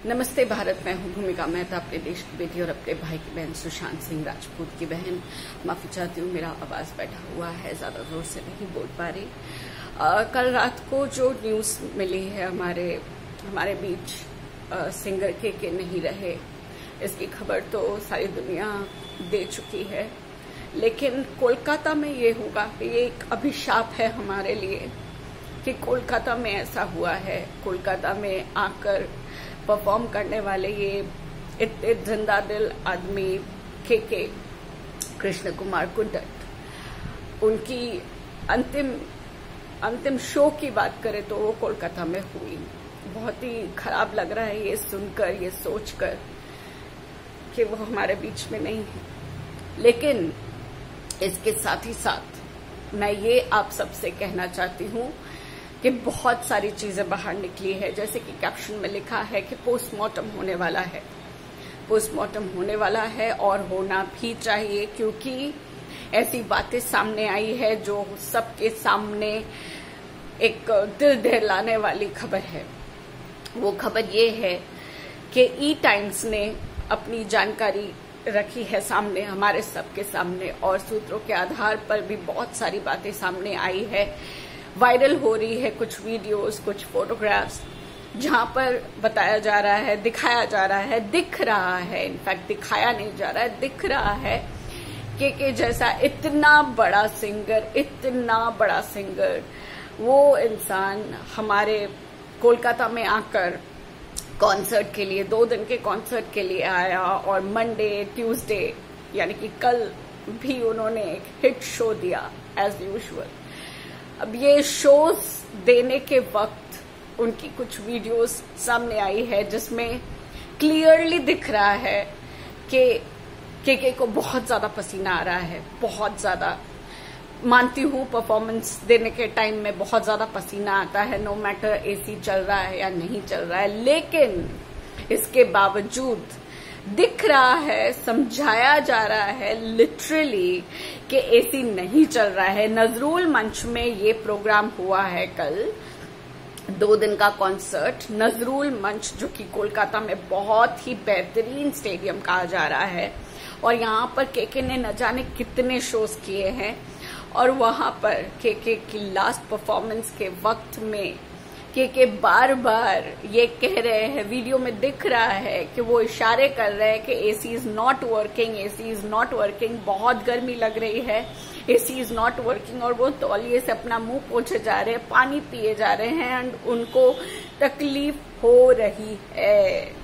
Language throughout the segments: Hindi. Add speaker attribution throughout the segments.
Speaker 1: नमस्ते भारत, मैं हूँ भूमिका मेहता, अपने देश की बेटी और अपने भाई की बहन सुशांत सिंह राजपूत की बहन। माफी चाहती हूँ, मेरा आवाज बैठा हुआ है, ज्यादा जोर से नहीं बोल पा रही। कल रात को जो न्यूज मिली है हमारे बीच सिंगर के नहीं रहे, इसकी खबर तो सारी दुनिया दे चुकी है। लेकिन कोलकाता में ये होगा कि ये एक अभिशाप है हमारे लिए कि कोलकाता में ऐसा हुआ है। कोलकाता में आकर परफॉर्म करने वाले ये इतने जिंदा दिल आदमी के कृष्ण कुमार कुंडट, उनकी अंतिम शो की बात करें तो वो कोलकाता में हुई। बहुत ही खराब लग रहा है ये सुनकर, ये सोचकर कि वो हमारे बीच में नहीं है। लेकिन इसके साथ ही साथ मैं ये आप सबसे कहना चाहती हूँ कि बहुत सारी चीजें बाहर निकली है। जैसे कि कैप्शन में लिखा है कि पोस्टमार्टम होने वाला है। पोस्टमार्टम होने वाला है और होना भी चाहिए, क्योंकि ऐसी बातें सामने आई है जो सबके सामने एक दिल दहलाने वाली खबर है। वो खबर ये है कि ई टाइम्स ने अपनी जानकारी रखी है सामने, हमारे सबके सामने, और सूत्रों के आधार पर भी बहुत सारी बातें सामने आई है। वायरल हो रही है कुछ वीडियोस, कुछ फोटोग्राफ्स, जहां पर बताया जा रहा है, दिखाया जा रहा है, दिख रहा है, इनफैक्ट दिखाया नहीं जा रहा है, दिख रहा है कि जैसा इतना बड़ा सिंगर वो इंसान हमारे कोलकाता में आकर कॉन्सर्ट के लिए, 2 दिन के कॉन्सर्ट के लिए आया, और मंडे ट्यूसडे यानी कि कल भी उन्होंने एक हिट शो दिया एज यूजुअल। अब ये शोज देने के वक्त उनकी कुछ वीडियोस सामने आई है जिसमें क्लियरली दिख रहा है कि के को बहुत ज्यादा पसीना आ रहा है, बहुत ज्यादा। मानती हूँ परफॉर्मेंस देने के टाइम में बहुत ज्यादा पसीना आता है, नो मैटर एसी चल रहा है या नहीं चल रहा है। लेकिन इसके बावजूद दिख रहा है, समझाया जा रहा है लिटरली कि एसी नहीं चल रहा है। नजरूल मंच में ये प्रोग्राम हुआ है कल, 2 दिन का कॉन्सर्ट। नजरूल मंच जो कि कोलकाता में बहुत ही बेहतरीन स्टेडियम कहा जा रहा है, और यहाँ पर के ने न जाने कितने शोज किए हैं। और वहां पर के की लास्ट परफॉर्मेंस के वक्त में के बार बार ये कह रहे हैं, वीडियो में दिख रहा है कि वो इशारे कर रहे हैं कि AC is not working, AC is not working, बहुत गर्मी लग रही है, एसी इज नॉट वर्किंग। और वो तौलिए से अपना मुंह पोंछे जा रहे हैं, पानी पिए जा रहे हैं, एंड उनको तकलीफ हो रही है।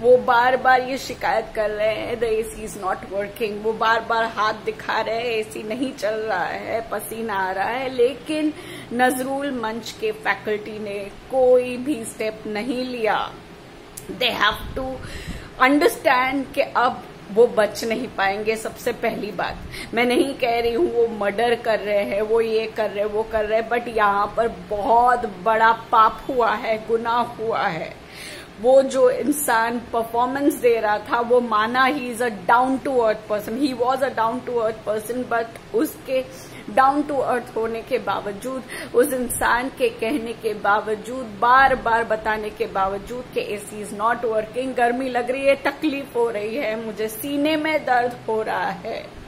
Speaker 1: वो बार बार ये शिकायत कर रहे हैं the AC is not working. वो बार बार हाथ दिखा रहे हैं, एसी नहीं चल रहा है, पसीना आ रहा है। लेकिन नजरूल मंच के फैकल्टी ने कोई भी स्टेप नहीं लिया। दे हैव टू अंडरस्टैंड कि अब वो बच नहीं पाएंगे। सबसे पहली बात, मैं नहीं कह रही हूँ वो मर्डर कर रहे हैं, वो ये कर रहे, वो कर रहे, बट यहाँ पर बहुत बड़ा पाप हुआ है, गुनाह हुआ है। वो जो इंसान परफॉर्मेंस दे रहा था वो माना ही is a down to earth person, he was a down to earth person, but उसके डाउन टू अर्थ होने के बावजूद, उस इंसान के कहने के बावजूद, बार बार बताने के बावजूद कि एसी इज नॉट वर्किंग, गर्मी लग रही है, तकलीफ हो रही है, मुझे सीने में दर्द हो रहा है।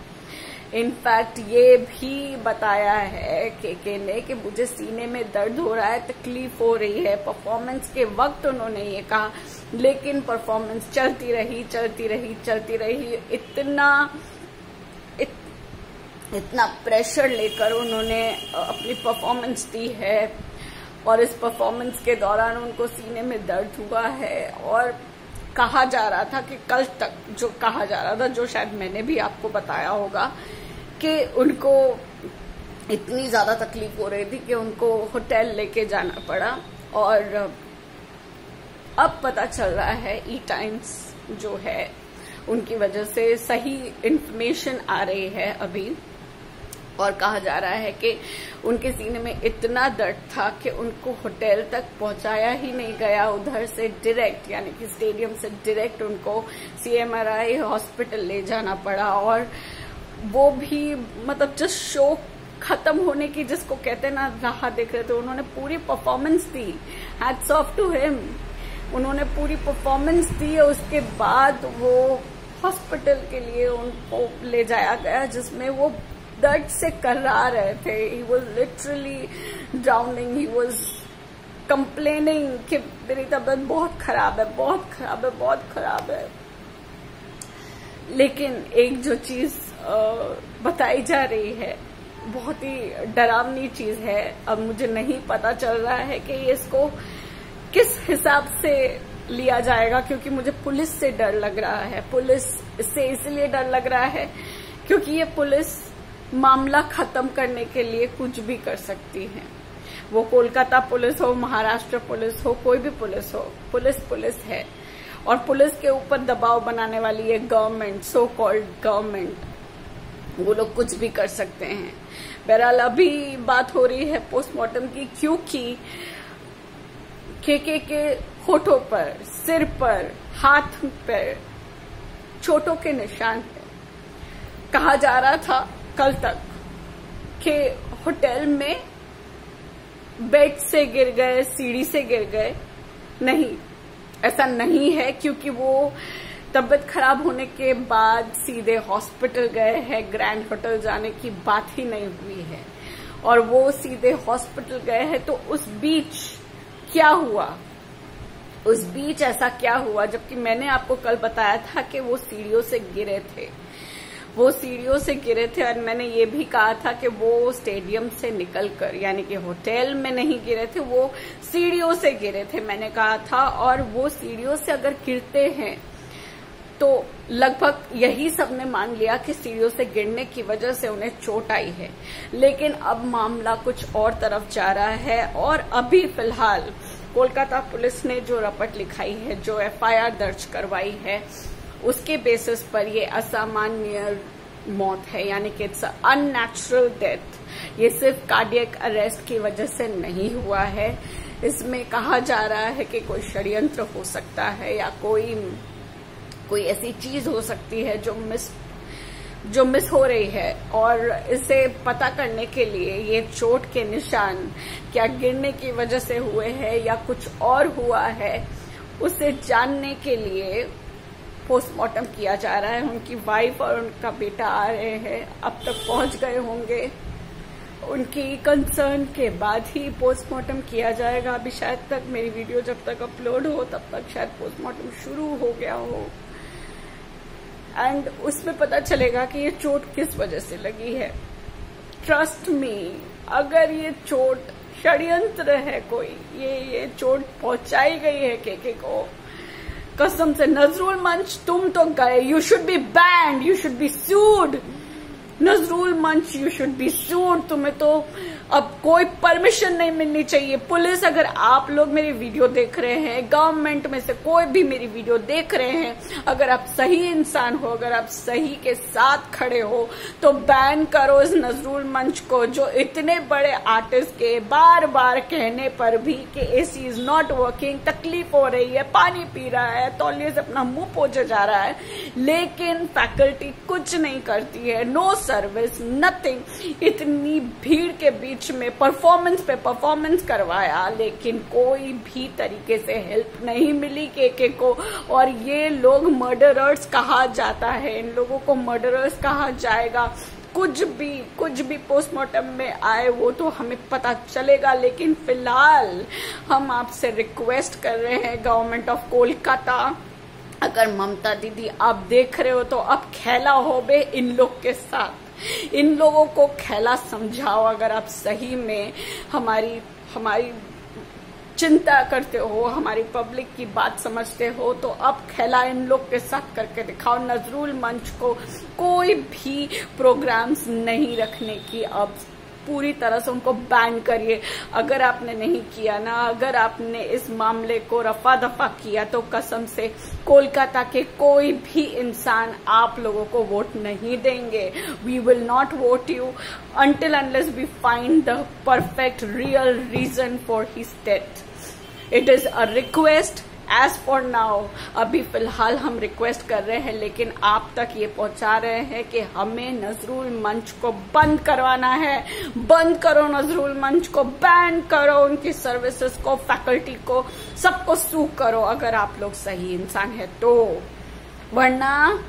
Speaker 1: इनफैक्ट ये भी बताया है के ने कि मुझे सीने में दर्द हो रहा है, तकलीफ हो रही है। परफॉर्मेंस के वक्त उन्होंने ये कहा, लेकिन परफॉर्मेंस चलती रही। इतना प्रेशर लेकर उन्होंने अपनी परफॉर्मेंस दी है, और इस परफॉर्मेंस के दौरान उनको सीने में दर्द हुआ है। और कहा जा रहा था कि कल तक जो कहा जा रहा था, जो शायद मैंने भी आपको बताया होगा, कि उनको इतनी ज्यादा तकलीफ हो रही थी कि उनको होटल लेके जाना पड़ा। और अब पता चल रहा है ई टाइम्स जो है उनकी वजह से सही इंफॉर्मेशन आ रही है अभी, और कहा जा रहा है कि उनके सीने में इतना दर्द था कि उनको होटल तक पहुंचाया ही नहीं गया, उधर से डायरेक्ट यानी कि स्टेडियम से डायरेक्ट उनको CMRI हॉस्पिटल ले जाना पड़ा। और वो भी मतलब जस्ट शो खत्म होने की, जिसको कहते हैं ना, राह देख रहे थे, उन्होंने पूरी परफॉर्मेंस दी। Hats off to him. उन्होंने पूरी परफॉर्मेंस दी है। उसके बाद वो हॉस्पिटल के लिए उनको ले जाया गया, जिसमें वो दर्द से कर्रा रहे थे। He was literally drowning, he was complaining कि मेरी तबीयत बहुत खराब है, बहुत खराब है, बहुत खराब है। लेकिन एक जो चीज बताई जा रही है बहुत ही डरावनी चीज है। अब मुझे नहीं पता चल रहा है कि इसको किस हिसाब से लिया जाएगा, क्योंकि मुझे पुलिस से डर लग रहा है। पुलिस से इसलिए डर लग रहा है क्योंकि ये पुलिस मामला खत्म करने के लिए कुछ भी कर सकती है। वो कोलकाता पुलिस हो, महाराष्ट्र पुलिस हो, कोई भी पुलिस हो, पुलिस पुलिस है। और पुलिस के ऊपर दबाव बनाने वाली ये गवर्नमेंट, सो कॉल्ड गवर्नमेंट, वो लोग कुछ भी कर सकते हैं। बहरहाल अभी बात हो रही है पोस्टमार्टम की, क्योंकि के होठों पर, सिर पर, हाथ पर चोटों के निशान है। कहा जा रहा था कल तक कि होटल में बेड से गिर गए, सीढ़ी से गिर गए। नहीं, ऐसा नहीं है, क्योंकि वो तबीयत खराब होने के बाद सीधे हॉस्पिटल गए हैं। ग्रैंड होटल जाने की बात ही नहीं हुई है। और वो सीधे हॉस्पिटल गए हैं, तो उस बीच क्या हुआ, उस बीच ऐसा क्या हुआ, जबकि मैंने आपको कल बताया था कि वो सीढ़ियों से गिरे थे। वो सीढ़ियों से गिरे थे और मैंने ये भी कहा था कि वो स्टेडियम से निकलकर, यानी कि होटल में नहीं गिरे थे, वो सीढ़ियों से गिरे थे, मैंने कहा था। और वो सीढ़ियों से अगर गिरते हैं तो लगभग यही सबने मान लिया कि सीढ़ियों से गिरने की वजह से उन्हें चोट आई है। लेकिन अब मामला कुछ और तरफ जा रहा है। और अभी फिलहाल कोलकाता पुलिस ने जो रपट लिखाई है, जो एफआईआर दर्ज करवाई है, उसके बेसिस पर ये असामान्य मौत है, यानी कि इट्स अननेचुरल डेथ। ये सिर्फ कार्डियक अरेस्ट की वजह से नहीं हुआ है। इसमें कहा जा रहा है कि कोई षड्यंत्र हो सकता है या कोई ऐसी चीज हो सकती है जो मिस हो रही है। और इसे पता करने के लिए ये चोट के निशान क्या गिरने की वजह से हुए हैं या कुछ और हुआ है, उसे जानने के लिए पोस्टमार्टम किया जा रहा है। उनकी वाइफ और उनका बेटा आ रहे हैं, अब तक पहुंच गए होंगे। उनकी कंसर्न के बाद ही पोस्टमार्टम किया जाएगा। अभी शायद तक मेरी वीडियो जब तक अपलोड हो तब तक शायद पोस्टमार्टम शुरू हो गया हो, एंड उसमें पता चलेगा कि ये चोट किस वजह से लगी है। ट्रस्ट मी, अगर ये चोट षड्यंत्र है, कोई ये चोट पहुंचाई गई है के को, कसम से नजरुल मंच तुम तो गए, you should be banned, you should be sued. Nazrul Mancha, you should be सूड। तुम्हें तो अब कोई परमिशन नहीं मिलनी चाहिए। पुलिस, अगर आप लोग मेरी वीडियो देख रहे हैं, गवर्नमेंट में से कोई भी मेरी वीडियो देख रहे हैं, अगर आप सही इंसान हो, अगर आप सही के साथ खड़े हो, तो बैन करो इस नजरुल मंच को, जो इतने बड़े आर्टिस्ट के बार बार कहने पर भी कि एसी इज नॉट वर्किंग, तकलीफ हो रही है, पानी पी रहा है, तौलिए से अपना मुंह पोंछे जा रहा है, लेकिन फैकल्टी कुछ नहीं करती है। No service, nothing. इतनी भीड़ के बीच में परफॉर्मेंस पे परफॉर्मेंस करवाया, लेकिन कोई भी तरीके से हेल्प नहीं मिली के को। और ये लोग मर्डरर्स कहा जाता है, इन लोगों को मर्डरर्स कहा जाएगा। कुछ भी पोस्टमार्टम में आए वो तो हमें पता चलेगा। लेकिन फिलहाल हम आपसे रिक्वेस्ट कर रहे हैं, गवर्नमेंट ऑफ कोलकाता, अगर ममता दीदी आप देख रहे हो तो अब खेला हो बे इन लोग के साथ, इन लोगों को खेला समझाओ। अगर आप सही में हमारी चिंता करते हो, हमारी पब्लिक की बात समझते हो, तो अब खेला इन लोग के साथ करके दिखाओ। नजरुल मंच को कोई भी प्रोग्राम्स नहीं रखने की अब पूरी तरह से उनको बैन करिए। अगर आपने नहीं किया ना, अगर आपने इस मामले को रफा दफा किया, तो कसम से कोलकाता के कोई भी इंसान आप लोगों को वोट नहीं देंगे। We will not vote you until unless we find the perfect real reason for his death. It is a request as for now अभी फिलहाल हम रिक्वेस्ट कर रहे हैं, लेकिन आप तक ये पहुंचा रहे हैं कि हमें नजरुल मंच को बंद करवाना है। बंद करो नजरुल मंच को, बैन करो उनकी सर्विसेज को, फैकल्टी को, सबको सू करो अगर आप लोग सही इंसान है तो, वरना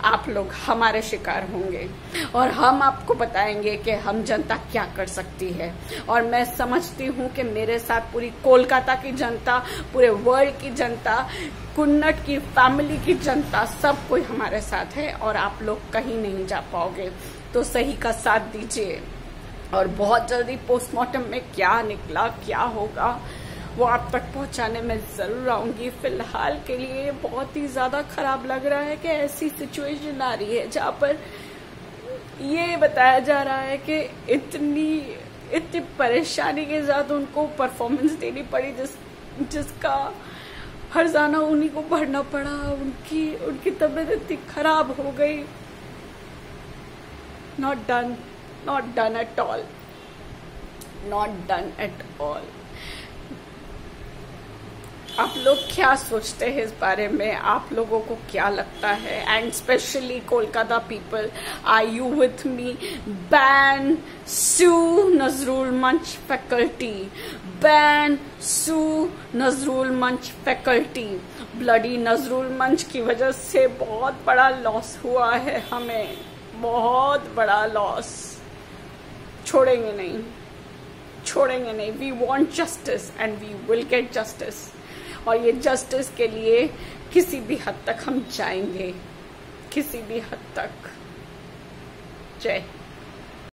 Speaker 1: आप लोग हमारे शिकार होंगे और हम आपको बताएंगे कि हम जनता क्या कर सकती है। और मैं समझती हूँ कि मेरे साथ पूरी कोलकाता की जनता, पूरे वर्ल्ड की जनता, कुन्नट की फैमिली की जनता, सब कोई हमारे साथ है और आप लोग कहीं नहीं जा पाओगे। तो सही का साथ दीजिए और बहुत जल्दी पोस्टमार्टम में क्या निकला, क्या होगा, वो आप तक पहुंचाने में जरूर आऊंगी। फिलहाल के लिए बहुत ही ज्यादा खराब लग रहा है कि ऐसी सिचुएशन आ रही है जहां पर ये बताया जा रहा है कि इतनी परेशानी के साथ उनको परफॉर्मेंस देनी पड़ी जिसका हर्जाना उन्हीं को भरना पड़ा। उनकी तबीयत इतनी खराब हो गई। Not done at all, not done at all. आप लोग क्या सोचते हैं इस बारे में? आप लोगों को क्या लगता है? And specially Kolkata people, are you with me? Ban, sue Nazrul Mancha faculty, ban, sue Nazrul Mancha faculty. Bloody Nazrul मंच की वजह से बहुत बड़ा लॉस हुआ है हमें, बहुत बड़ा लॉस। छोड़ेंगे नहीं। We want justice and we will get justice. और ये जस्टिस के लिए किसी भी हद तक हम जाएंगे, किसी भी हद तक। जय